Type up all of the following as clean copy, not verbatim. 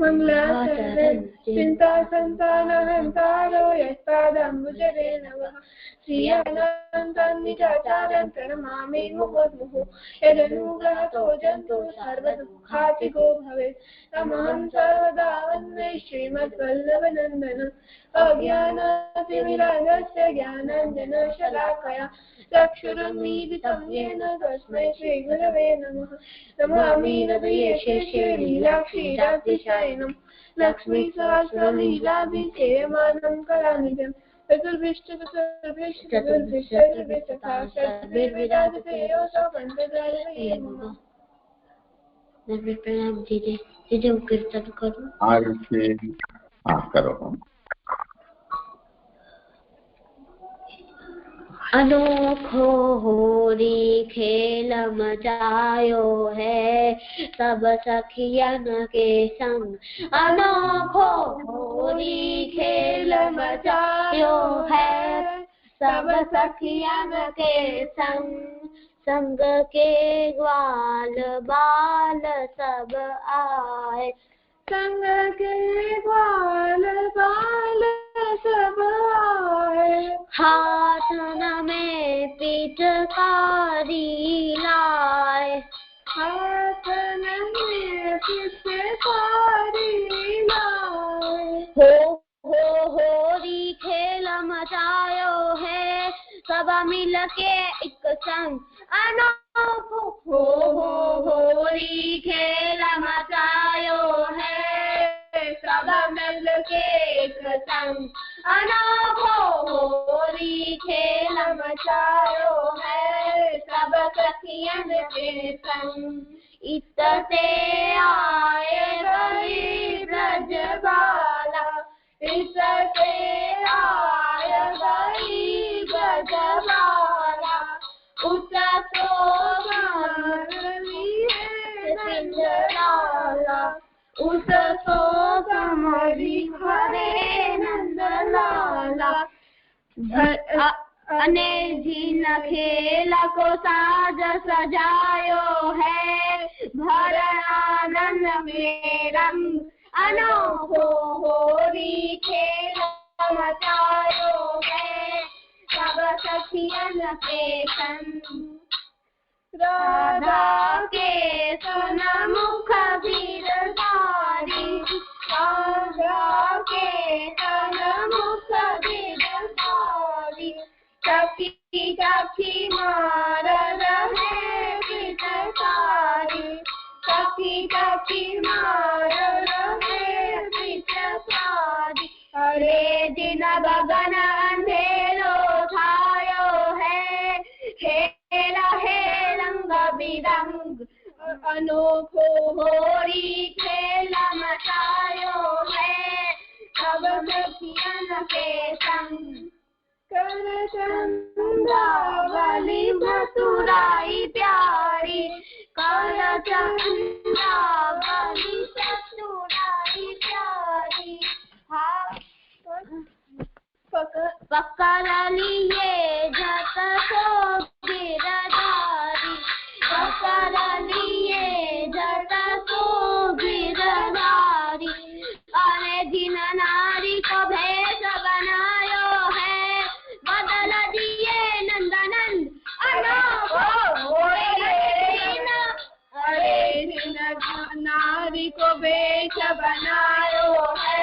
मंगलाचरण चिंता संतानहंतारो यस्तादम्बुजरे नमः श्रियानन्तं निजाचार्यं प्रणमामि मुहुर्मुहुः यदनुग्रहतो जन्तु सर्वदुःखातिको भवेत् तमहं सर्वदा वन्दे श्रीमद्वल्लभनन्दनम् अज्ञानातिमिरान्धस्य ज्ञानाञ्जनशलाकया चक्षुरुन्मीलितं येन तस्मै श्रीगुरवे नमः नमामि नवीयशेषे लीलाक्षीरातिशयनं लक्ष्मीसहस्रलीलाभिषेयमानं कलानिधम् चतुर्भिश्च तथा षड्भिर्विराजते योऽसौ पञ्चदलवे नमः। प्रणाम दीजिए दीजिए कीर्तन करो आगे करो। अनोखो होरी खेल मचायो है सब सखियन के संग अनोखो होरी खेल मचायो है सब सखियन के संग संग के ग्वाल बाल सब आए संग के ग्वाल बाल सब आए हाथ में पिचकारी लाए हाथ में पिचकारी लाए हो होरी खेल मचायो है सब मिल के एक संग अनोखो होरी खेल मचायो है सब मिल के एक संग अनोखो होरी खेल मचायो है सब सखियन के संग इतते आए गई ब्रजबाला इतते आए गई ब्रजबाला उसको नंदलाला उसको कमरी हरे नंदलाला अने जिन खेल को साज सजायो है भर आनंद में रंग अनोखो होरी खेल मचायो है सब सखियन के संग राधा के सन मुख गिरधारी राधा के सन मुख गिरधारी सखी सखी मार रहे पिचकारी सखी सखी मार रहे पिचकारी हरे दिन गगन अंधेरो छायो है खेला है रंग बिरंग अनोखो होरी खेल मचायो है सब सखियन के संग कर चंद्रावली मथुराई प्यारी कर चंद्रावली मथुराई प्यारी पकड़ लिए जत को गिरधारी पकड़ लिए जत को गिरधारी अरे जिन नारी को भेष बनायो है बदल दिए नंदनंद अनोखो अरे जिन नारी को भेष बनायो है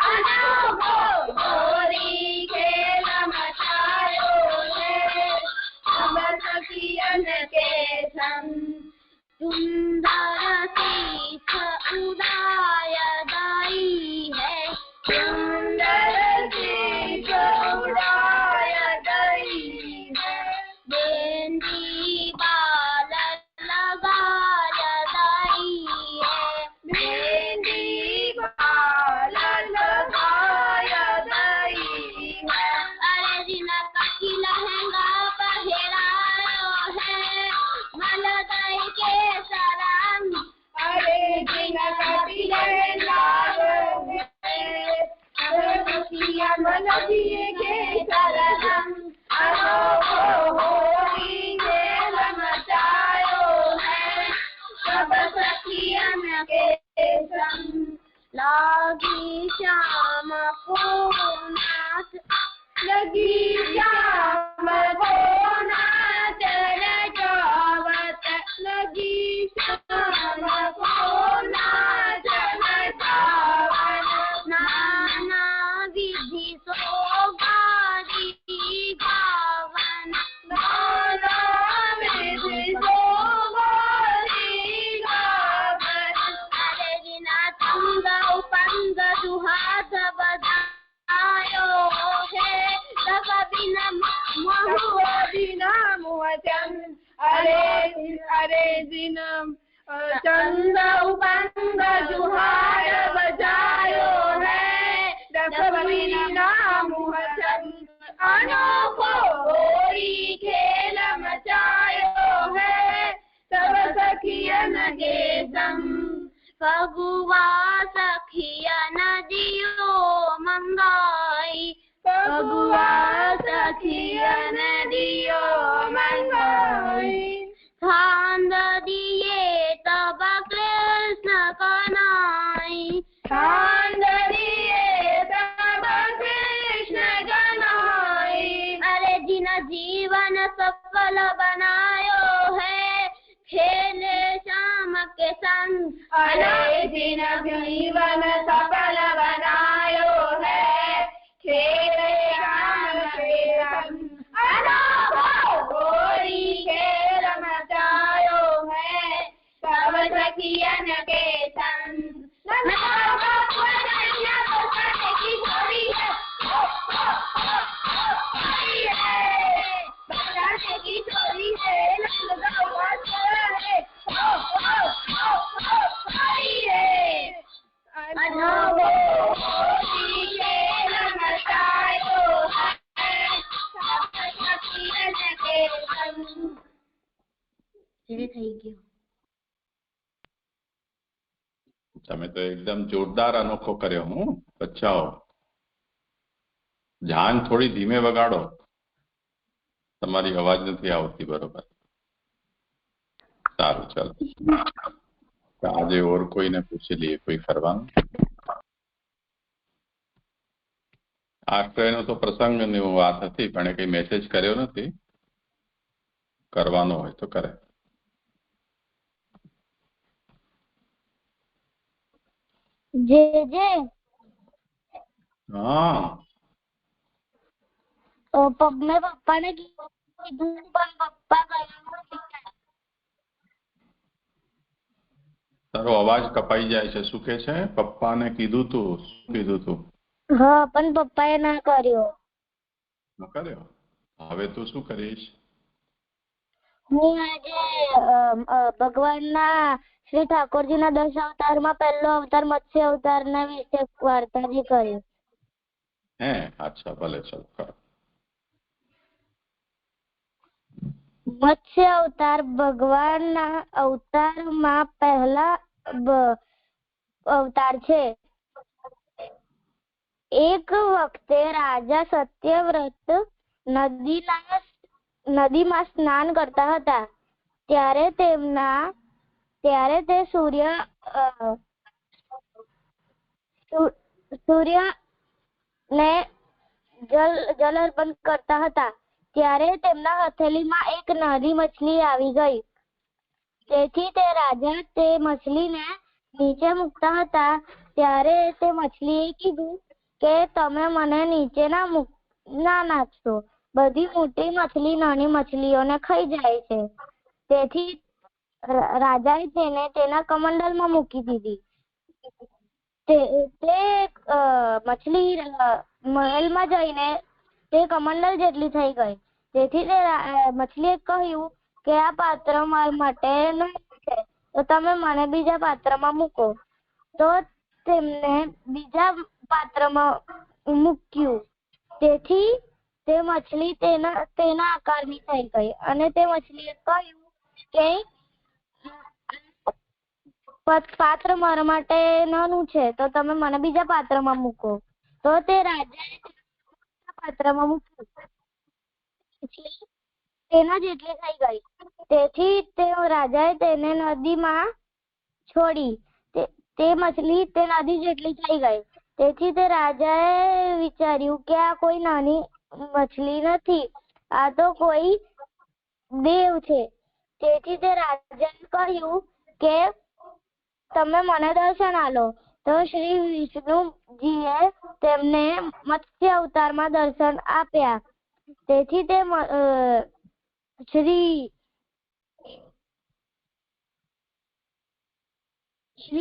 अनोखो होरी खेल मचायो है सब सखियन के संग सुंदर सीख उड़ाय गई है सुंदर सीख उड़ाय गई है मेहंदी बाल लगाय गई है मेहंदी बाल लगाय गई है अरे जिन ककी लहंगा पहरायो है मल गई के सरंग केशं लागी श्याम को नाथ लगी श्याम को नाचन गावत लगी श्याम को नाचन गावत नाना विधि सोगारी गावन नाना विधि सोगारी गावत अरे बिना तंग उपंग दुहात बधायो है तब बिना महुआ बिना मुहचन अरे दिन चंद उपंग जुहार बजायो है रस बिना मुहचन अनोखो गोरी खेल मचायो है सब सखियन के संग फगुआ सखिया नदियो मंगाई फगुआ सखियन दियो मंगाई थांद दिए तब कृष्ण कनाई थांद दिए तब कृष्ण कनाई अरे जिन जीवन सफल बनायो है खेले श्याम के संग अरे जिन जीवन सफल बनायो है खेले श्याम के संग अनोखो गोरी खेल मचायो है सब सखियन के संग की छोरी है बजाने की छोरी है તમે તો એકદમ જોરદાર અનોખો કર્યો. હું બચાવો જાન થોડી ધીમે વગાડો, તમારી અવાજ નથી આવતી બરોબર. સારું ચાલો આજે ઓર કોઈને પૂછી લઈએ કોઈ કરવાનું. આશ્રયનો તો પ્રસંગની વાત હતી પણ એ કઈ મેસેજ કર્યો નથી. કરવાનો હોય તો કરે. જે જે હા મેં પપ્પાને કીધું પણ પપ્પા ગયા. તારો અવાજ કપાઈ જાય છે. શું કે છે? પપ્પાને કીધું તું? શું કીધું તું? હા પણ પપ્પાએ ના કર્યો. ન કર્યો? હવે તું શું કરીશ? હું આજે ભગવાનના શ્રી ઠાકોરજીના 10 અવતારમાં પહેલો અવતાર મત્સ્ય અવતારના વિશે વાર્તાજી કરી. હે અચ્છા ભલે ચલો કરો. મત્સ્ય અવતાર ભગવાનના અવતારમાં પહેલા અવતાર છે. એક વખતે રાજા સત્યવ્રત નદીમાં સ્નાન કરતા હતા. ત્યારે તે સૂર્યને જલ અર્પણ કરતા હતા. ત્યારે તેમના હથેળીમાં એક નાની મછલી આવી ગઈ. તેથી તે રાજા તે મછલીને નીચે મૂકતા હતા. ત્યારે તે મછલીએ કીધું કે તમે મને નીચે ના નાખશો. બધી મોટી મછલી નાની મછલીઓને ખાઈ જાય છે. તેથી રાજાએ તેને તેના કમંડલમાં મૂકી દીધી. તે મછલી મહેલમાં જઈને તે કમંડલ જેટલી થઈ ગઈ. તેથી તે મછલીએ કહ્યું કે આ પાત્ર મારા માટે નહીં છે, તો તમે મને બીજા પાત્રમાં મૂકો. તો તેમને બીજા પાત્રમાં મૂક્યું. તેથી તે મછલી તેના આકારની થઈ ગઈ અને તે મછલીએ કહ્યું કે પાત્ર મારા માટે નાનું છે, તો તમે મને બીજા પાત્રમાં મૂકો. તો તે રાજાએ પાત્રમાં મૂક્યું. તેના જેટલી થઈ ગઈ. તેથી તે રાજાએ તેને નદીમાં છોડી. તે તે મછલી તે નદી જેટલી થઈ ગઈ. તેથી તે રાજાએ વિચાર્યું કે આ કોઈ નાની મછલી નથી, આ તો કોઈ દેવ છે. તેથી તે રાજાને કહ્યું કે તમે મને દર્શન આલો. તો શ્રી વિષ્ણુજીએ તેમને મત્સ્ય અવતારમાં દર્શન આપ્યા. તેથી તે શ્રી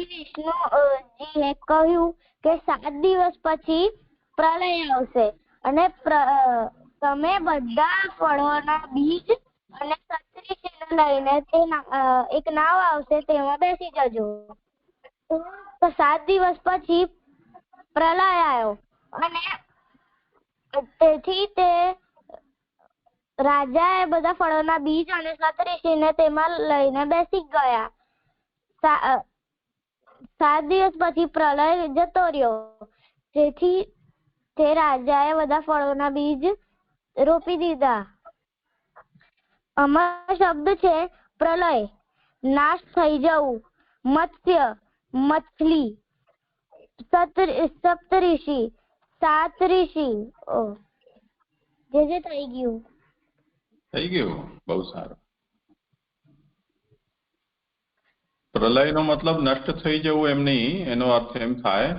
વિષ્ણુજીએ કહ્યું કે 7 દિવસ પછી પ્રલય આવશે અને તમે બધા ફળોના બીજ અને સત્રીસીને લઈને એક નાવ આવશે તેમાં બેસી જજો. તો 7 દિવસ પછી પ્રલય આવ્યો અને તેથી તે રાજાએ બધા ફળોના બીજ અને સત્રીસીને તેમાં લઈને બેસી ગયા. 7 દિવસ પછી પ્રલય જતો રહ્યો. તેથી તે રાજાએ બધા ફળોના બીજ રોપી દીધા. અમારો શબ્દ છે પ્રલય, નાશ થઈ જવું, મત્સ્ય મછલી, સપ્તઋષિ 7 ઋષિ. જે થઈ ગયું. બહુ સારું. પ્રલયનો મતલબ નષ્ટ થઈ જવું એમ નહીં, એનો અર્થ એમ થાય,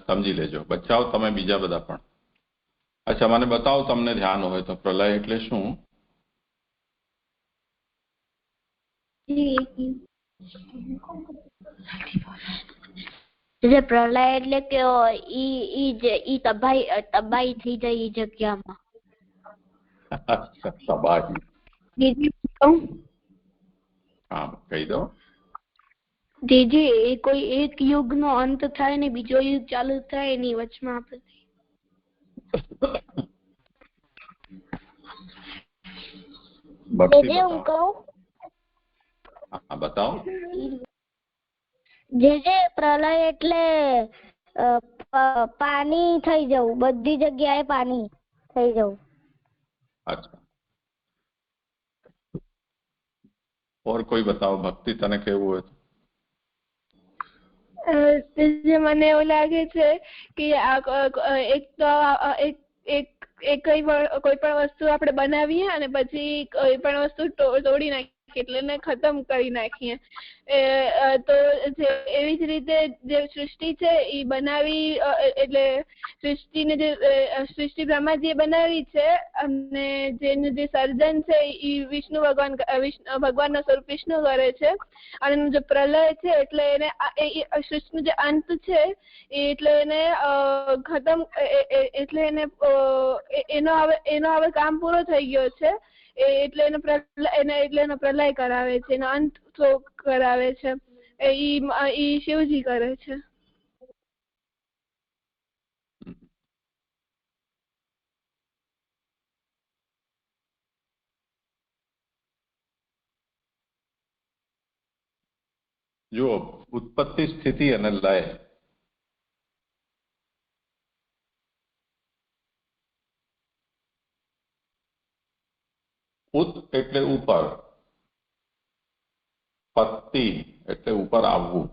સમજી લેજો. બચાવ તમે બીજા બધા પણ. અચ્છા, મને બતાવો તમને ધ્યાન હોય તો પ્રલય એટલે શું? પ્રલય એટલે કે ઈ તબાહી થઈ જાય એ જગ્યામાં. તબાહી. હા, કહી દો. જે કોઈ એક યુગ નો અંત થાય ને બીજો યુગ ચાલુ થાય એની વચમાં આપણે હું કહું. હા, બતાવો. જે પ્રલય એટલે પાણી થઈ જવું, બધી જગ્યાએ પાણી થઈ જવું. અચ્છા, और कोई बताओ भक्ति, तने केवुं होय? મને એવું લાગે છે કે કોઈ પણ વસ્તુ આપણે બનાવીએ અને પછી કોઈ પણ વસ્તુ તોડી નાખીએ એટલે એને ખતમ કરી નાખીએ. તો એવી જ રીતે જે સૃષ્ટિ છે એ બનાવી, એટલે સૃષ્ટિ બ્રહ્માજીએ બનાવી છે અને જેનું જે સર્જન છે એ વિષ્ણુ ભગવાનનો સ્વરૂપ વિષ્ણુ કરે છે. અને જે પ્રલય છે એટલે એને સૃષ્ટિનો જે અંત છે એટલે એને ખતમ, એટલે એનો હવે કામ પૂરો થઈ ગયો છે એટલે એનો પ્રલય કરાવે છે, એનો અંત કરાવે છે. ઈ શિવજી કરે છે. જો ઉત્પત્તિ, સ્થિતિ અને લય, ઉત એટલે ઉપર, પત્તિ એટલે ઉપર આવવું.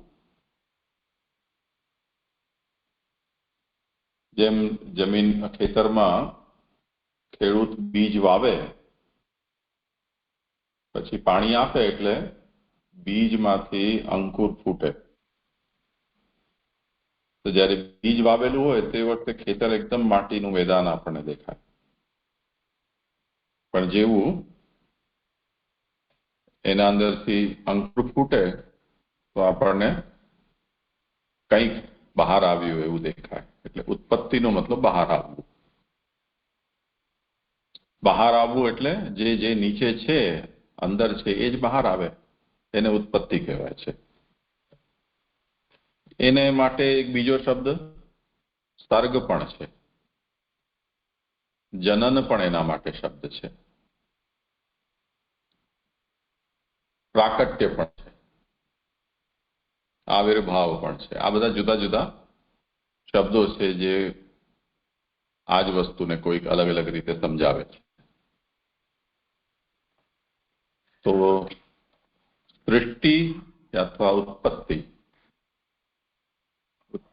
જેમ જમીન ખેતરમાં ખેડૂત બીજ વાવે પછી પાણી આપે એટલે બીજમાંથી અંકુર ફૂટે. તો જ્યારે બીજ વાવેલું હોય તે વખતે ખેતર એકદમ માટીનું મેદાન આપણને દેખાય. પણ જેવું એના અંદરથી અંકુર ફૂટે તો આપણને કંઈક બહાર આવ્યું એવું દેખાય. એટલે ઉત્પત્તિનો મતલબ બહાર આવવું. બહાર આવવું એટલે જે નીચે છે, અંદર છે, એ જ બહાર આવે, એને ઉત્પત્તિ કહેવાય છે. એને માટે એક બીજો શબ્દ સર્ગ પણ છે, જનન પણ એના માટે શબ્દ છે, પ્રાકટ્ય પણ છે, આવિર્ભાવ પણ છે. આ બધા જુદા જુદા શબ્દો છે જે આ જ વસ્તુને કોઈક અલગ અલગ રીતે સમજાવે છે. તો સૃષ્ટિ અથવા ઉત્પત્તિ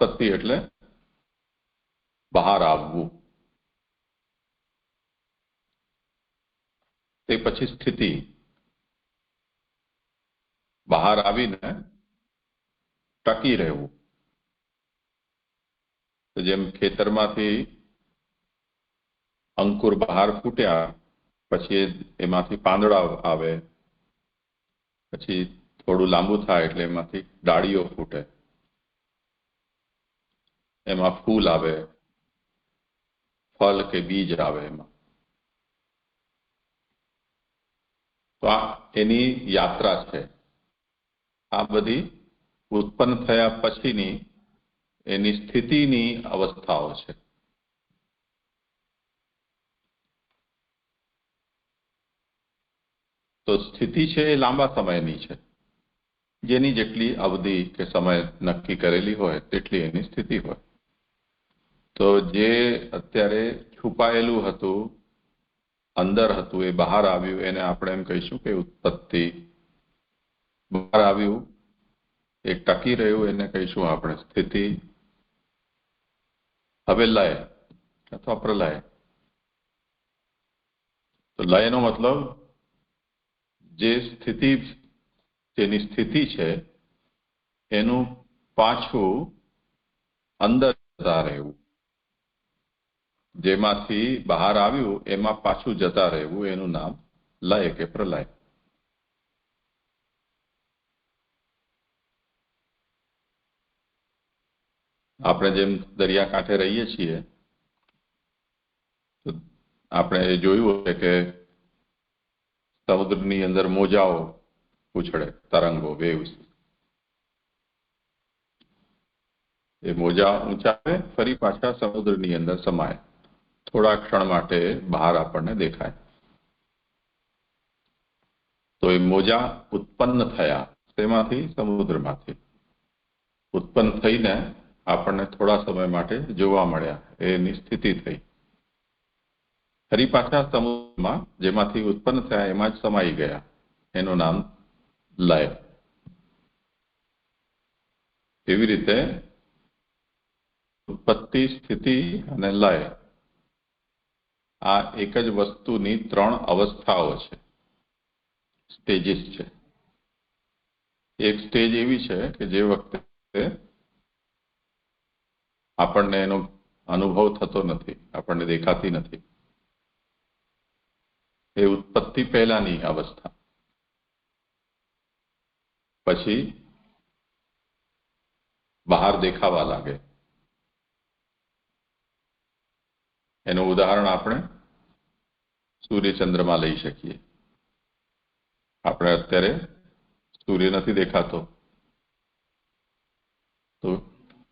ઉત્પત્તિ એટલે બહાર આવવું, તે પછી સ્થિતિ, બહાર આવીને ટકી રહેવું. જેમ ખેતરમાંથી અંકુર બહાર ફૂટ્યા, પછી એમાંથી પાંદડા આવે, પછી થોડું લાંબુ થાય એટલે એમાંથી ડાળીઓ ફૂટે, એમાં ફૂલ આવે, ફળ કે બીજ આવે. એમાં તો આ એની યાત્રા છે. આ બધી ઉત્પન્ન થયા પછીની એની સ્થિતિની અવસ્થાઓ છે. તો સ્થિતિ છે એ લાંબા સમયની છે, જેની જેટલી અવધિ કે સમય નક્કી કરેલી હોય તેટલી એની સ્થિતિ હોય. તો જે અત્યારે છુપાયેલું હતું, અંદર હતું, એ બહાર આવ્યું, એને આપણે એમ કહીશું કે ઉત્પત્તિ. બહાર આવ્યું, એ ટકી રહ્યું, એને કહીશું આપણે સ્થિતિ. હવે લય અથવા પ્રલય. તો લયનો મતલબ જે સ્થિતિ, જેની સ્થિતિ છે એનું પાછું અંદર જતા રહેવું, જેમાંથી બહાર આવ્યું એમાં પાછું જતા રહેવું, એનું નામ લય કે પ્રલય. આપણે જેમ દરિયાકાંઠે રહીએ છીએ તો આપણે જોયું છે કે સમુદ્રની અંદર મોજાઓ ઉછળે, તરંગો, વેવ્સ. એ મોજા ઊંચાવે, ફરી પાછા સમુદ્રની અંદર સમાય, થોડા ક્ષણ માટે બહાર આપણને દેખાય. તો એ મોજા ઉત્પન્ન થયા, તેમાંથી સમુદ્રમાંથી ઉત્પન્ન થઈને આપણને થોડા સમય માટે જોવા મળ્યા, એની સ્થિતિ થઈ. ફરી પાછા સમુદ્રમાં જેમાંથી ઉત્પન્ન થયા એમાં જ સમાઈ ગયા, એનું નામ લય. એવી રીતે ઉત્પત્તિ, સ્થિતિ અને લય આ એક જ વસ્તુની ત્રણ અવસ્થાઓ છે, સ્ટેજીસ છે. એક સ્ટેજ એવી છે કે જે વખતે આપણને એનો અનુભવ થતો નથી, આપણને દેખાતી નથી. એ ઉત્પત્તિ પહેલાની અવસ્થા. પછી બહાર દેખાવા લાગે. એનું ઉદાહરણ આપણે સૂર્યચંદ્રમાં લઈ શકીએ. આપણે અત્યારે સૂર્ય નથી દેખાતો, તો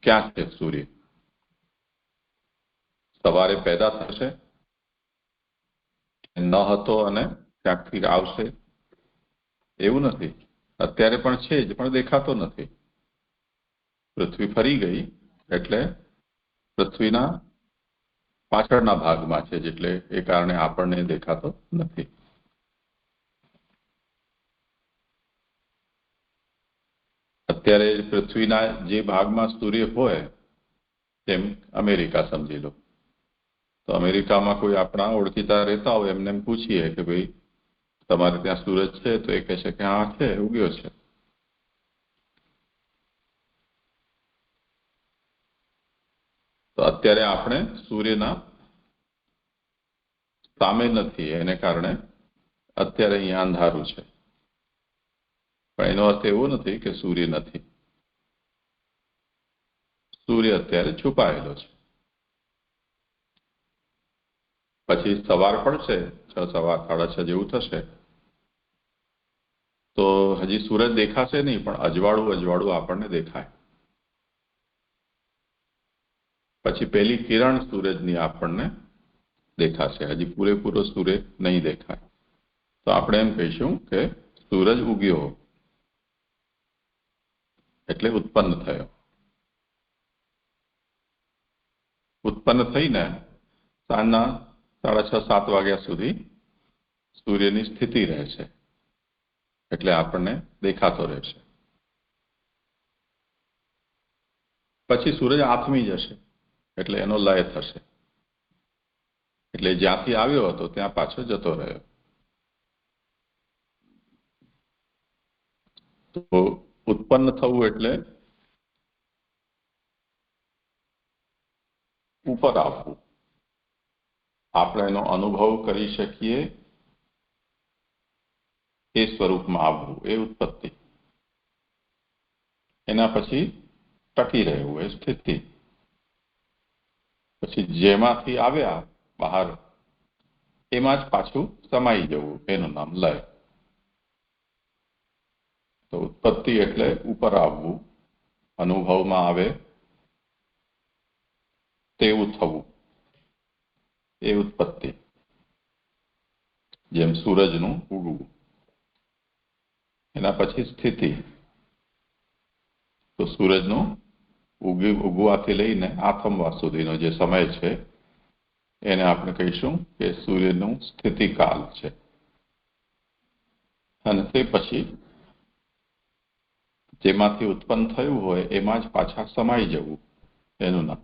ક્યાં છે સૂર્ય? સવારે પેદા થશે, ન હતો અને ક્યાંકથી આવશે એવું નથી. અત્યારે પણ છે જ, પણ દેખાતો નથી. પૃથ્વી ફરી ગઈ એટલે પૃથ્વીના પાછળના ભાગમાં છે, એટલે એ કારણે આપણને દેખાતો નથી. અત્યારે પૃથ્વીના જે ભાગમાં સૂર્ય હોય, તેમ અમેરિકા સમજી લો. તો અમેરિકામાં કોઈ આપણા ઓળખીતા રહેતા હોય, એમને એમ પૂછીએ કે ભાઈ તમારે ત્યાં સૂરજ છે? તો એ કહે છે કે હા છે, ઉગ્યો છે. તો અત્યારે આપણે સૂર્યના સામે નથી, એને કારણે અત્યારે અહીંયા અંધારું છે. પણ એનો અર્થ એવો નથી કે સૂર્ય નથી. સૂર્ય અત્યારે છુપાયેલો છે. પછી સવાર પડશે, 6, 6:30 જેવું થશે, તો હજી સૂરજ દેખાશે નહીં, પણ અજવાળું અજવાળું આપણને દેખાય. પછી પહેલી કિરણ સૂરજની આપણને દેખાશે. હજી પૂરેપૂરો સૂર્ય નહીં દેખાય. તો આપણે એમ કહીશું કે સૂરજ ઉગ્યો, એટલે ઉત્પન્ન થયો. ઉત્પન્ન થઈને સાંજના 6:30, 7 વાગ્યા સુધી સૂર્યની સ્થિતિ રહેશે, એટલે આપણને દેખાતો રહેશે. પછી સૂરજ આથમી જશે એટલે એનો લય થશે, એટલે જ્યાંથી આવ્યો હતો ત્યાં પાછો જતો રહ્યો. તો ઉત્પન્ન થવું એટલે ઉપર આવવું, આપણે એનો અનુભવ કરી શકીએ એ સ્વરૂપમાં આવવું, એ ઉત્પત્તિ. એના પછી ટકી રહેવું, એ સ્થિતિ. પછી જેમાંથી આવ્યા બહાર એમાં જ પાછું સમાઈ જવું, એનું નામ લય. તો ઉત્પત્તિ એટલે ઉપર આવવું, અનુભવમાં આવે તેવું થવું, એ ઉત્પત્તિ. જેમ સૂરજનું ઉગવું. એના પછી સ્થિતિ. તો સૂરજનું ઉગવાથી લઈને આથમવા સુધીનો જે સમય છે એને આપણે કહીશું કે સૂર્યનું સ્થિતિકાલ છે. અને તે પછી જેમાંથી ઉત્પન્ન થયું હોય એમાં જ પાછા સમાઈ જવું, એનું નામ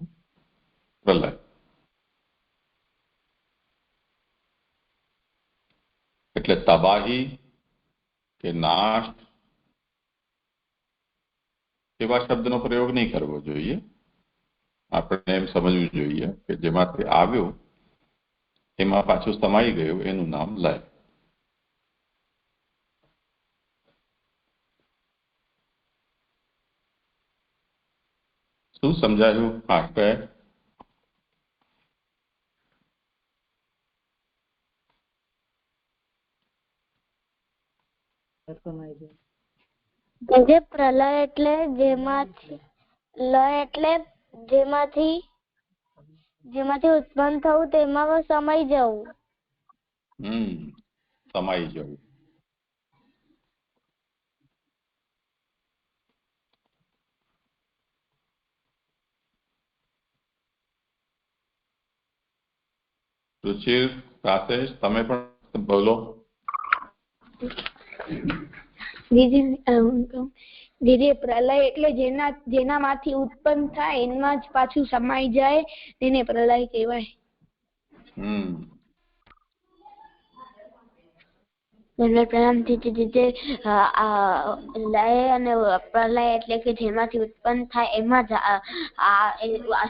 પ્રલય. એટલે તબાહી કે નાશ એવા શબ્દનો પ્રયોગ નહીં કરવો જોઈએ. આપણે એમ સમજવું જોઈએ કે જેમાંથી આવ્યું એમાં પાછું સમાઈ ગયું, એનું નામ લય. શું સમજાયું? આપણે જે પ્રલય એટલે જેમાંથી, લય એટલે જેમાંથી ઉત્પન્ન થવું તેમાં સમાઈ જવું. સમાઈ જવું. રુચિર, રાકેશ, તમે પણ બોલો. દીદી પ્રલય એટલે જેનામાંથી ઉત્પન્ન થાય એમાં જ પાછું સમાઈ જાય તેને પ્રલય કહેવાય. પ્રણામ દીદી. લય અને પ્રલય એટલે કે જેમાંથી ઉત્પન્ન થાય એમાં જ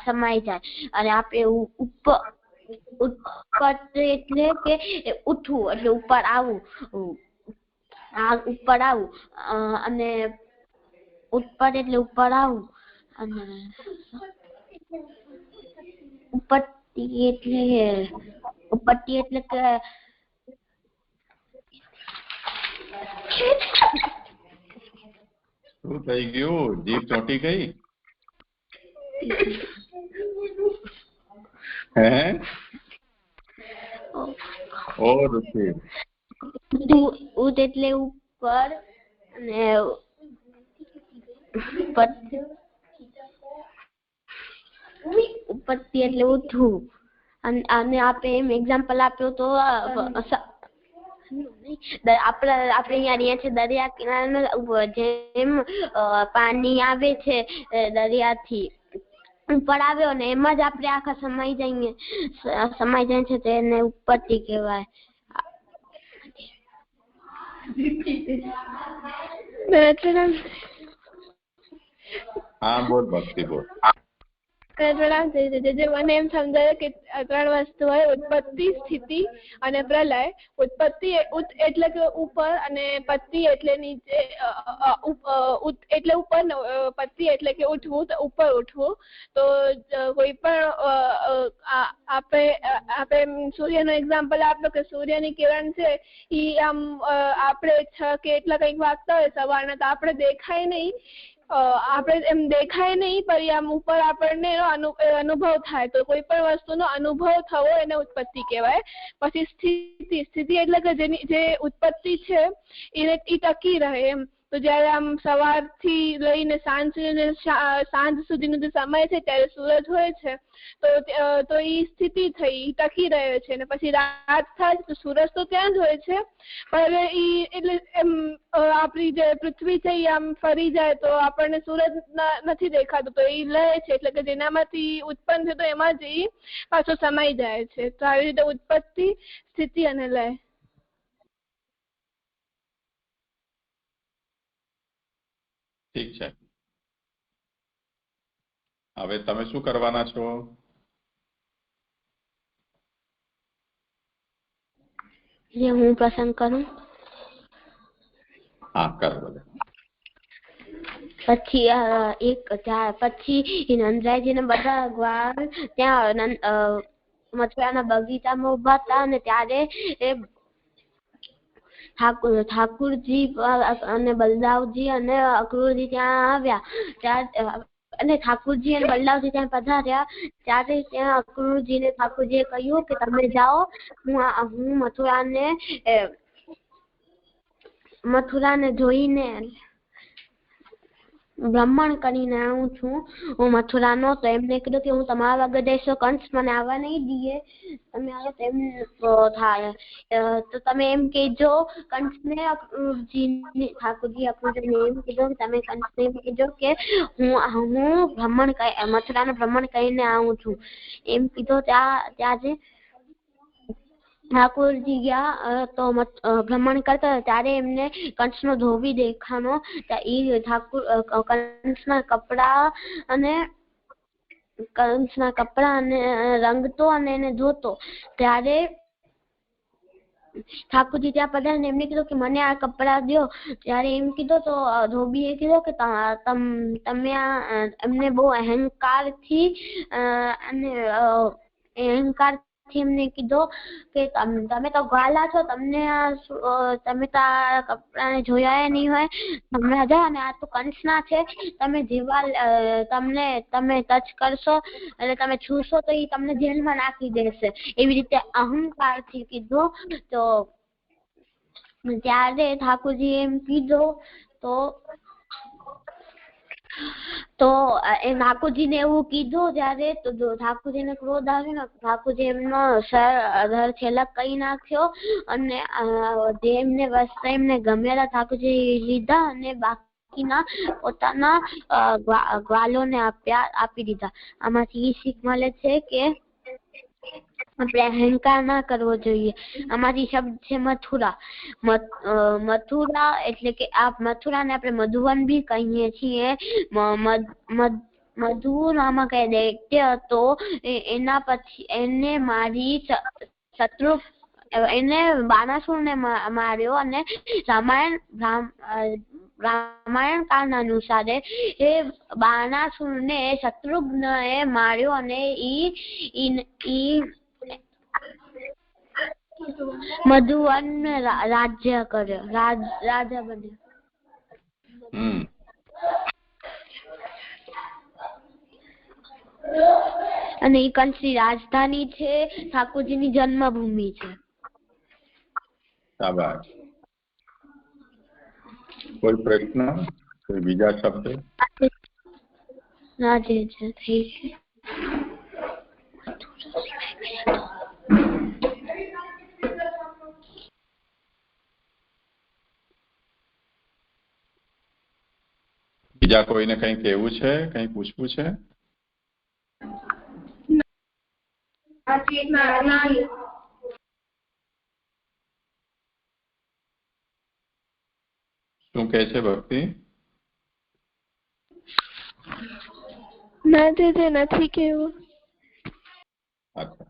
સમાઈ જાય. અને આપણે ઉત્પત્તિ એટલે કે ઉઠવું, એટલે ઉપર આવવું, ઉપર આવું. અને ઉત્પત્તિ એટલે ઉપર આવું. અને ઉપત્તિ એટલે કે શું થઈ ગયું? જીભ ચોંટી ગઈ? હે? ઓ રુચિ, ઉત એટલે ઉપર અને ઉપત્તિ એટલે ઉઠવું. અને આપણે એમ એક્ઝામ્પલ આપ્યો તો આપણે અહીંયા છે દરિયા કિનારે, જેમ પાણી આવે છે દરિયાથી ઉપર આવ્યો ને એમાં જ આપણે આખા સમાઈ જાય છે, તેને ઉત્પત્તિ કહેવાય. હા બોલ ભક્તિ બોલ. પ્રણામ થઈ છે. જે મને એમ સમજાયું કે 3 વસ્તુ હોય, ઉત્પત્તિ, સ્થિતિ અને પ્રલય. ઉત્પત્તિ એટલે કે ઉપર અને પત્તિ એટલે નીચે, એટલે ઉપર, પત્તિ એટલે કે ઉઠવું, તો ઉપર ઉઠવું. તો કોઈ પણ આપણે સૂર્યનો એક્ઝામ્પલ આપ્યો કે સૂર્યની કિરણ છે એ આમ આપણે 6 કે એટલા કંઈક વાગતા હોય સવારના, તો આપણે દેખાય નહીં, આપણે એમ દેખાય નહીં, પણ આમ ઉપર આપણને એનો અનુભવ થાય. તો કોઈ પણ વસ્તુનો અનુભવ થવો એને ઉત્પત્તિ કહેવાય. પછી સ્થિતિ એટલે કે જે ઉત્પત્તિ છે એ ટકી રહે એમ. તો જ્યારે આમ સવારથી લઈને સાંજ સુધીનો જે સમય છે ત્યારે સૂરજ હોય છે તો એ સ્થિતિ થઈ ટકી રહે છે, અને પછી રાત થાય તો સૂરજ તો ત્યાં જ હોય છે, પણ એટલે એમ આપણી જે પૃથ્વી છે એ આમ ફરી જાય તો આપણને સૂરજ નથી દેખાતો, તો એ લય છે, એટલે કે જેનામાંથી ઉત્પન્ન છે તો એમાં જ એ પાછો સમાઈ જાય છે. તો આવી રીતે ઉત્પત્તિ, સ્થિતિ અને લય. ઠીક છે. હવે તમે શું કરવાના છો? જે હું પ્રસંગ કરું. હા, કર બોલે. પછી નંદરાયજી ને બધા ગ્વાલ ત્યાં મથુરાના બગીચામાં ઉભા હતા, અને ત્યારે ઠાકુરજી અને બલદાવજી અને અક્રૂરજી ત્યાં આવ્યા. અને ઠાકુરજી અને બલદાવજી ત્યાં પધાર્યા ત્યારે ત્યાં અક્રૂરજી ને ઠાકુરજીએ કહ્યું કે તમે જાઓ, હું મથુરાને જોઈને ભ્રમણ કરીને આવું છું, હું મથુરાનો. તો એમને કીધું કે હું તમારા વગર જઈશ, કંસ મને આવવા નહીં દીએ, તમે આવો તેમ થાય તો તમે એમ કહેજો કંસને. ઠાકોરજીને એમ કીધું કે તમે કંસને એમ કહેજો કે હું મથુરાનું ભ્રમણ કરીને આવું છું, એમ કીધું. ત્યારે ઠાકોરજી ગયા તો ભ્રમણ કરતા ત્યારે એમને કંસનો ધોબી દેખાનો. કંસના કપડા અને રંગતો અને એને જોતો. ત્યારે ઠાકોરજી ત્યાં પધાર્યા ને એમને કીધું કે મને આ કપડા દો. ત્યારે એમ કીધું તો ધોબીએ કીધું કે તમે એમને બહુ અહંકારથી એમને કીધું કે તમે તો ગ્વાલા છો, તમે તો આ કપડાને જોયા નહીં હોય, હમણાં જાઓ. અને આ તો કંસના છે, તમે ટચ કરશો એટલે તમે છૂશો તો એ તમને જેલમાં નાખી દેશે, એવી રીતે અહંકારથી કીધું. તો ત્યારે ઠાકોરજી એમ કીધું તો ઠાકોરજીને એવું કીધું ત્યારે તો ઠાકોરજીને ક્રોધ આવ્યો ને ઠાકોરજી એમનો ધર છેલ્લા કહી નાખ્યો, અને જેમને વસ્ત્ર એમને ગમેલા ઠાકોરજી લીધા અને બાકીના પોતાના ગ્વાલોને આપી દીધા. આમાંથી એ શીખ મળે છે કે આપણે અહંકાર ના કરવો જોઈએ. આમાંથી શબ્દ છે મથુરા. મથુરા એટલે કે આ મથુરાને આપણે મધુવન બી કહીએ છીએ. મધુરામાં કઈ દૈત્ય હતો, એના પછી એને મારી શત્રુ એને બાણાસુરને માર્યો, અને રામાયણ કાળના અનુસારે એ બાણાસુરને શત્રુઘ્નએ માર્યો, અને ઈ મધુવન રાજ્ય કર્યો, રાજા બન્યો. અને એ કંસની રાજધાની છે, ઠાકોરજીની જન્મભૂમિ છે. શાબાશ. કોઈ પ્રશ્ન, કોઈ બીજા શબ્દ? રાજે છે થઈ છે. બીજા કોઈને કંઈ કહેવું છે, કંઈ પૂછવું છે? શું કહે છે ભક્તિ? નથી કેવું. અચ્છા.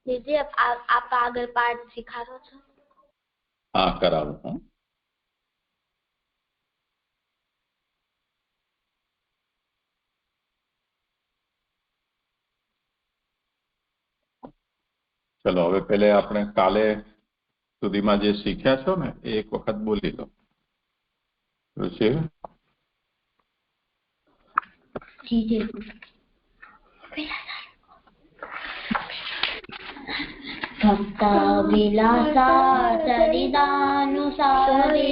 દીદી આપ આગળ પાઠ શીખાડો છો? હા, કરાવું હું. ચલો હવે પહેલે આપણે કાલે સુધીમાં જે શીખ્યા છો ને એ એક વખત બોલી લો. रुचि भक्ताभिलाषा सरिदानुसारी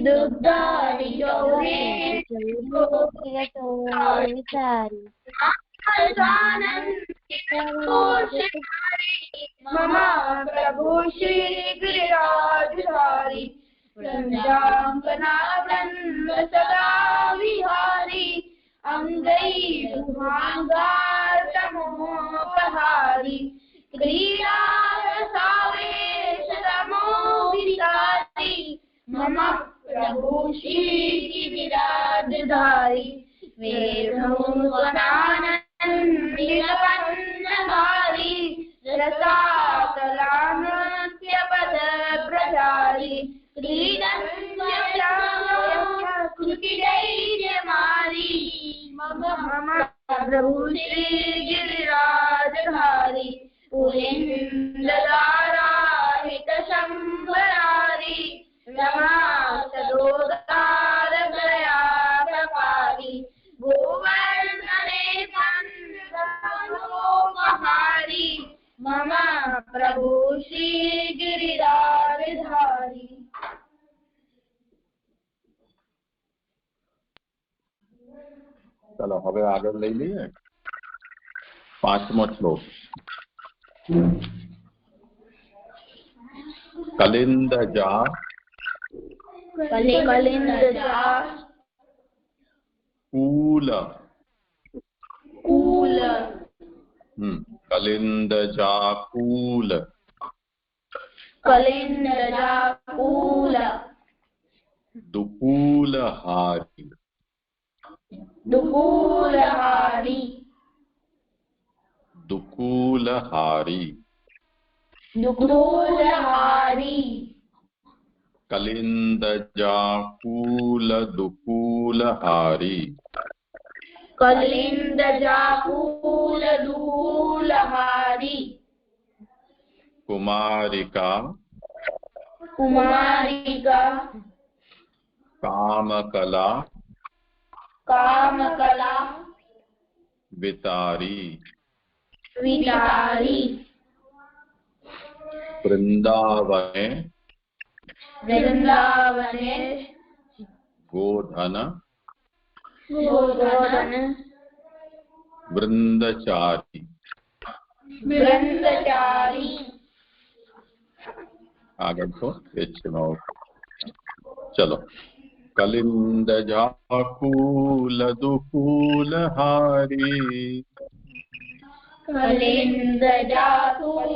दुग्धारि गौरे विचारी मम प्रभु श्री गिरिराजधारी वृंदावना वृंद सदा विहारी अंगै शुभांगारतमोपहारी क्रीडारसावेश रमोभिचारी मम प्रभु श्री गिरिराजधारी वेणुस्वनानन्दनीलकण्ठधारी रसातलानृत्यपदप्रचारी क्रीडन्यकृतिदैर्यमारी मम प्रभु श्री गिरिराजधारी पुलिन्ददाराहितशम्बरारी रमा सदोदारगयाप्रकारी गोवर्धने पन्नोपहारी मम प्रभु श्री गिरिराजधारी। चलो હવે આગળ લઈ લઈએ પાંચમો શ્લોક કલિંદજા कूल कलिंदजाकूल दुकूलहारी कलिंदजाकूल दुकूलहारी कुमारिका कामकला वितारी वृंदावने गोधन वृंदचारी आगे तो चलो कलिंदजाकूल दुकूलहारी कलिंदजाकूल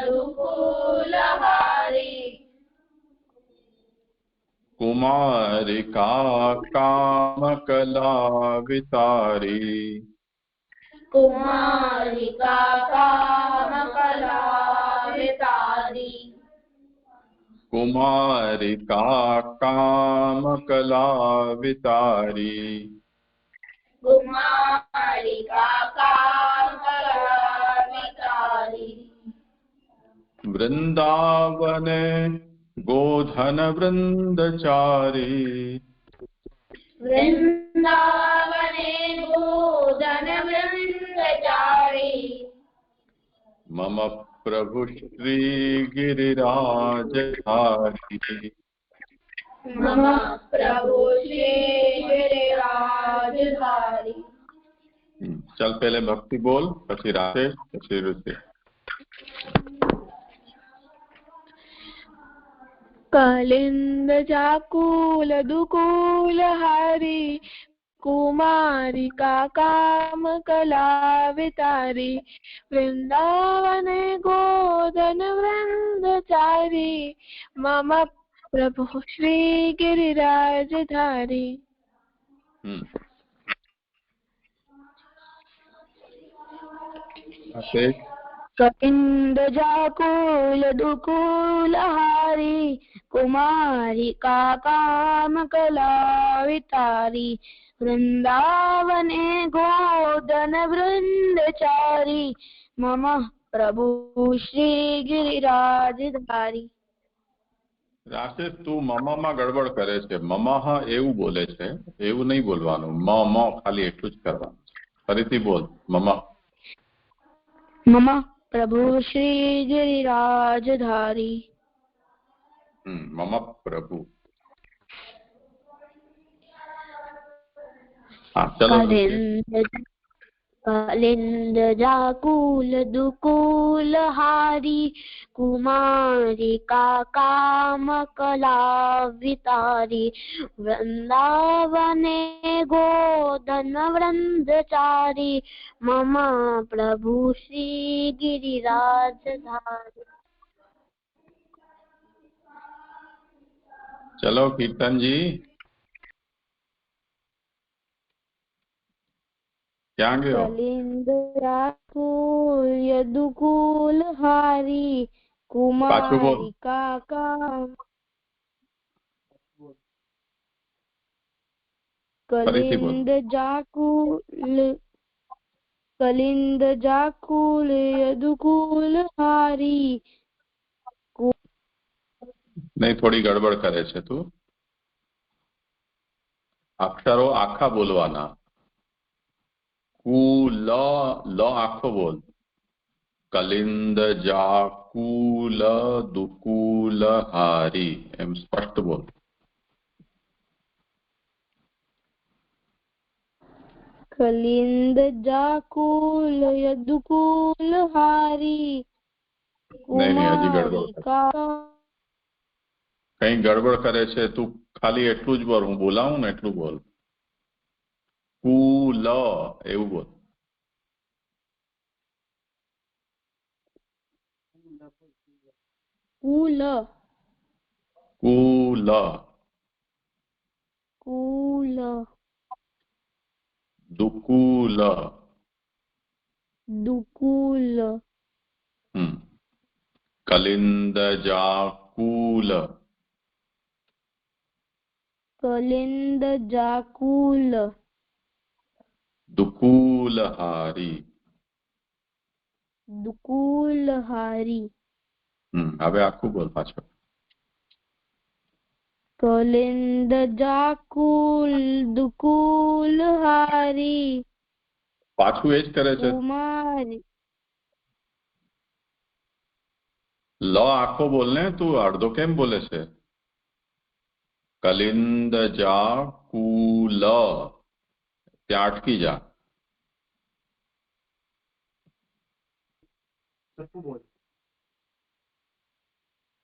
दुकूलहारी कुमारिका कामकला वितारी कुमारिका कामकला वितारी वृंदावने गोधन वृंदचारी मम प्रभु श्री गिरिराजधारी चल पहले भक्ति बोल પછી રાધે પછી રુચિ कलिंदजाकूल दुकूलहारी कुमारिका कामकला वितारी वृंदावने गोधन वृंदचारी मम प्रभु श्री गिरिराजधारी। कपिन्दजाकुल दुकूलहारी कुमारी काकामकलावितारी वृन्दावने गोदन वृन्दचारी मम प्रभु श्रीगिरिराजधारी। રાશેષ તું મમમાં ગડબડ કરે છે. મમઃ એવું બોલે છે, એવું નહીં બોલવાનું. મ ખાલી એટલું જ કરવાનું. ફરીથી બોલ. મમ मम प्रभु श्रीगिरिराजधारी। મમ પ્રભુ. હા ચલો. कलिन्दजाकुल दुकूलहारी कुमारी काकामकलावितारी वृन्दावने गोदन वृन्दचारी मम प्रभु श्रीगिरिराजधारी। चलो कीर्तन जी, क्या गयो? कलिन्दजाकुल दुकूलहारी कुमारी काका कलिन्दजाकुल दुकूलहारी। नहीं, थोड़ी गड़बड़ करे છે તું. અક્ષરો આખા બોલવાના. કુ લ આખો બોલ. કલિંદ જાકુલ દુકુલ હારી એમ સ્પષ્ટ બોલ. कलिन्दजाकुल दुकूलहारी નહીં હજી ગડબડ કઈ ગડબડ કરે છે. તું ખાલી એટલું જ બોલ. હું બોલાવું ને એટલું બોલ. કુલ એવું બોલ. कूल કુલ कूल દુકુલ दुकूल કલિંદ જાકુલ कलिन्दजाकुल દુકુલ હારી. दुकूलहारी। હવે આખું બોલ પાછો. कलिन्दजाकुल दुकूलहारी પાછું એ જ કરે છે. कुमारी લ આખો બોલ ને. તું અડધો કેમ બોલે છે? કલિંદ જાકુલ ત્યાં અટકી જા.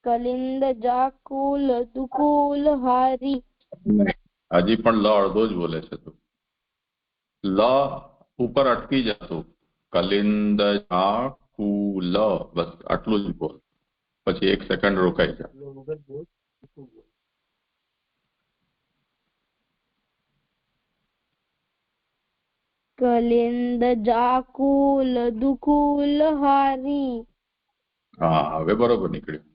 कलिन्दजाकुल दुकूलहारी। હજી પણ લ અડધો જ બોલે છે તું. લ ઉપર અટકી જા તું. કલિંદ જાકુલ બસ આટલું જ બોલ. પછી 1 સેકન્ડ રોકાઈ જા. कलिन्दजाकुल दुकूलहारी। હા હવે બરોબર નીકળ્યું.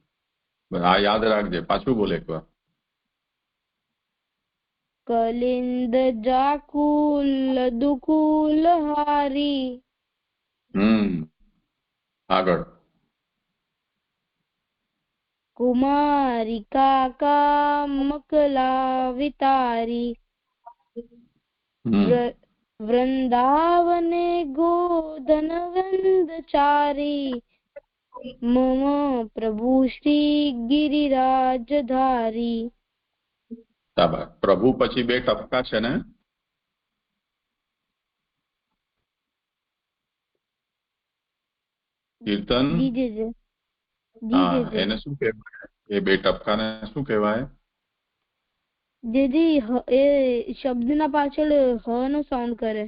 આ યાદ રાખજે. પાછું બોલ એકવાર. कलिन्दजाकुल दुकूलहारी આગળ. कुमारी काकामकलावितारी वृन्दावने गोधन वृन्दचारी मम प्रभु श्री गिरिराजधारी। પ્રભુ પછી 2 ટપકા છે ને? કીર્તન એને શું કહેવાય? એ 2 ટપકાને શું કહેવાય? જીજી એ શબ્દના પાછળ હ નો સાઉન્ડ કરે.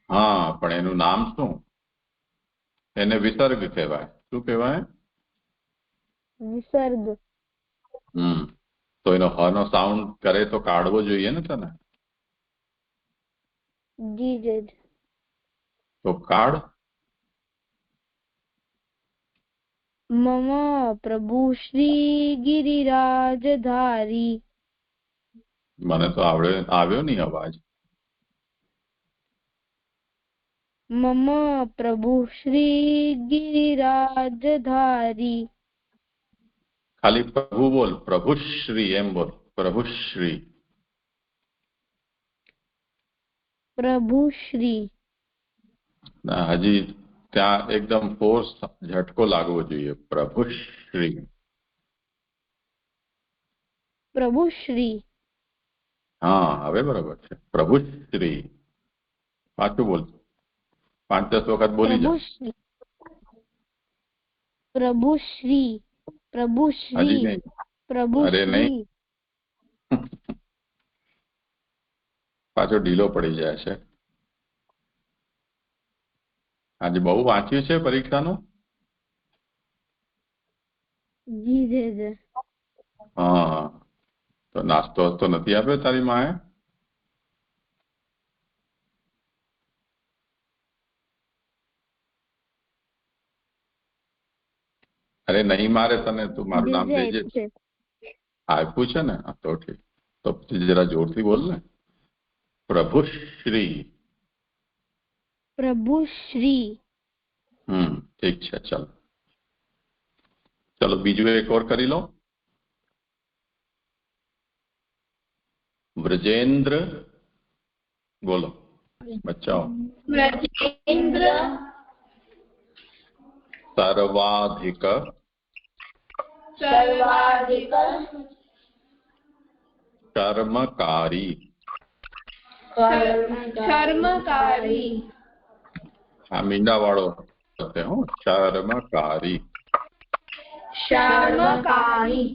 હા પણ એનું નામ શું? એને વિસર્ગ કહેવાય. શું કહેવાય? વિસર્ગ. તો એનો હ નો સાઉન્ડ કરે તો કાઢવો જોઈએ ને તને? જી જી. તો કાઢ. मम प्रभु श्री गिरिराजधारी। મને તો આવ્યો નહીં અવાજ. मम प्रभु श्री गिरिराजधारी। ખાલી પ્રભુ બોલ, પ્રભુશ્રી એમ બોલ, પ્રભુશ્રી. प्रभुश्री। હજી ત્યાં એકદમ ફોર્સ ઝટકો લાગવો જોઈએ. પ્રભુશ્રી. प्रभुश्री। હા હવે બરાબર છે. પ્રભુશ્રી. પાછું બોલ, 5-10 વખત બોલી જા. प्रभुश्री। प्रभुश्री। હજી નહીં. અરે प्रभुश्री। નહીં, પાછો ઢીલો પડી જાય છે. આજે બહુ વાંચ્યું છે પરીક્ષાનું. जी जी जी। હા, તો નાસ્તો તો નથી આપ્યો તારી માએ? અરે નહીં મારે તને, તું મારું નામ દેજે. આપ્યું છે ને? તો ઠીક. તો પછી જરા જોરથી બોલ ને. પ્રભુશ્રી. प्रभुश्री। ઠીક છે. ચાલો ચલો બીજું એક ઓર કરી લો. વ્રજેન્દ્ર બોલો બચ્ચાઓ. વ્રજેન્દ્ર સર્વાધિક સર્વાધિક કર્મકારી. કર્મકારી. આ મીંડા વાળો હશે હો. કર્મકારી. કર્મકારી.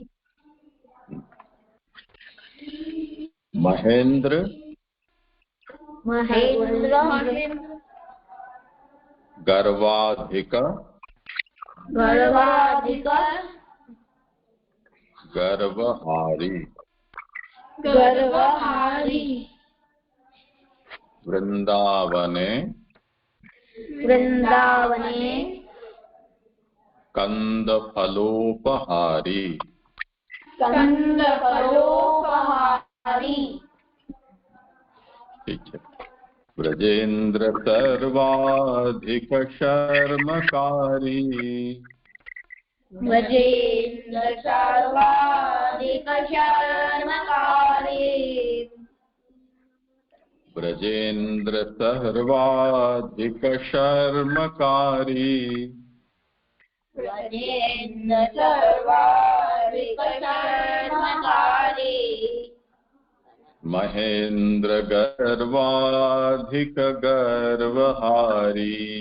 મહેન્દ્ર महेंद्र। ગર્વાધિક गर्वाधिक ગર્વહારી. गर्वहारी. વૃંદાવને वृंदावने કંદફલોપહારી. કંદફલોપહારી. ઠીક છે. વ્રજેન્દ્ર સર્વાધિક શર્મકારી. વ્રજેન્દ્ર સર્વાધિક શર્મકારી. વ્રજેન્દ્ર સર્વાધિક શર્મકારી. વ્રજેન્દ્ર સર્વાધિક શર્મકારી. મહેન્દ્ર ગર્વાધિક ગર્વહારી.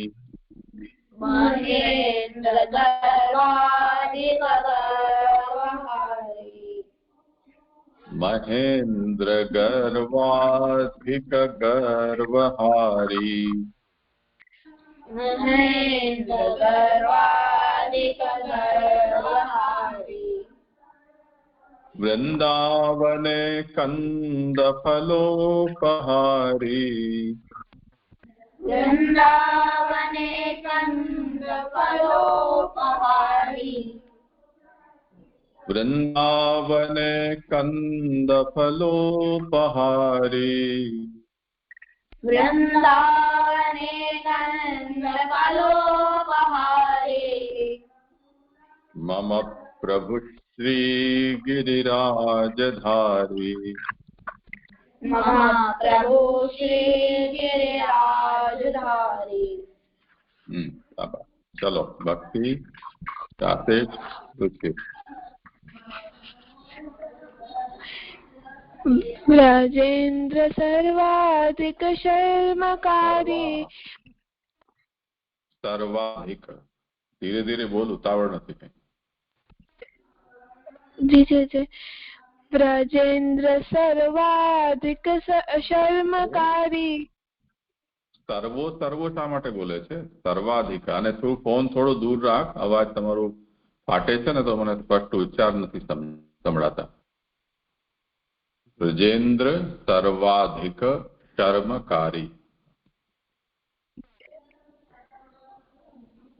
મહેન્દ્ર ગર્વાધિક ગર્વહારી. મહેન્દ્ર ગર્વાધિક ગર્વહારી. મહેન્દ્ર ગર્વાધિક ગર્વહારી. વૃંદાવને કંદફલોપહારી. વૃંદાવને કંદફલોપહારી. વૃંદાવને કંદફલોપહારી. વૃંદાવને કંદફલોપહારી. મમ પ્રભુ શ્રી ગિરિરાજધારી. મમ પ્રભુ શ્રી ગિરિરાજધારી. ચલો ભક્તિ સાથે રુચિ. વ્રજેન્દ્ર સર્વાધિક શર્મકારી. સર્વાધિક. ધીરે ધીરે બોલ, ઉતાવળ નથી કઈ. જી જી જી. વ્રજેન્દ્ર સર્વાધિક શર્મકારી. સર્વો સર્વો શા માટે બોલે છે? સર્વાધિક. અને તું ફોન થોડો દૂર રાખ, અવાજ તમારો ફાટે છે ને તો મને સ્પષ્ટ ઉચ્ચાર નથી સંભળાતા. વ્રજેન્દ્ર સર્વાધિક શર્મકારી.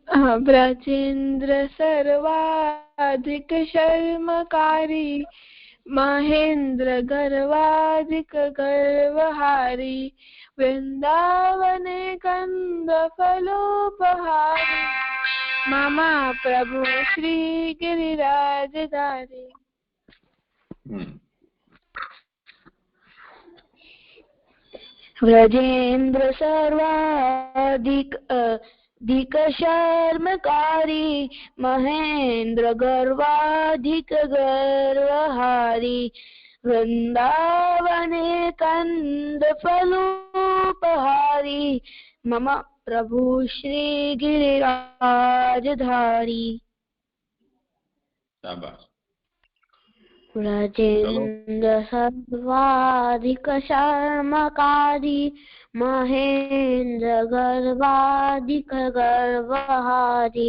ब्रजेन्द्र सर्वाधिक शर्मकारी महेन्द्र गर्वाधिक गर्वहारी वृंदावने कंद फलोपहारी मम प्रभु श्री गिरिराजधारी। व्रजेन्द्र सर्वाधिक शर्मकारी महेन्द्र गर्वाधिक गर्वहारी वृंदावने कंद फलोपहारी मम प्रभु श्री गिरिराजधारी। व्रजेन्द्र सर्वाधिक शर्मकारी महेन्द्र गर्वाधिक गर्वहारी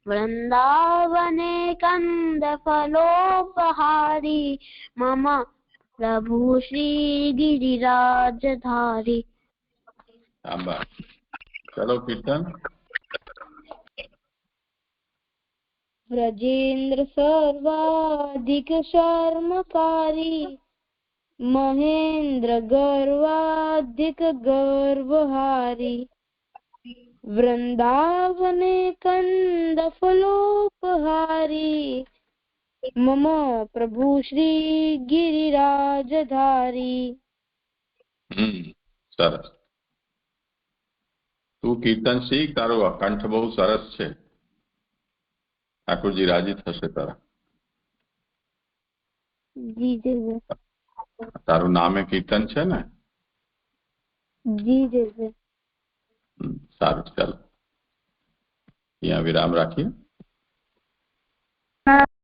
वृंदावने कंद फलोपहारी मम प्रभु श्री गिरिराजधारी। चलो कीर्तन। व्रजेन्द्र सर्वाधिक शर्मकारी महेन्द्र गर्वाधिक गर्वहारी वृंदावने कंद फलोपहारी मम प्रभु श्री गिरिराजधारी। સરસ. તું કીર્તન શીખ, તારો કંઠ બહુ સરસ છે. ઠાકોરજી રાજી થશે તારા. જી જી તારું નામે કીર્તન છે ને? જી જી સારું, ચાલો અહીંયા વિરામ રાખીએ.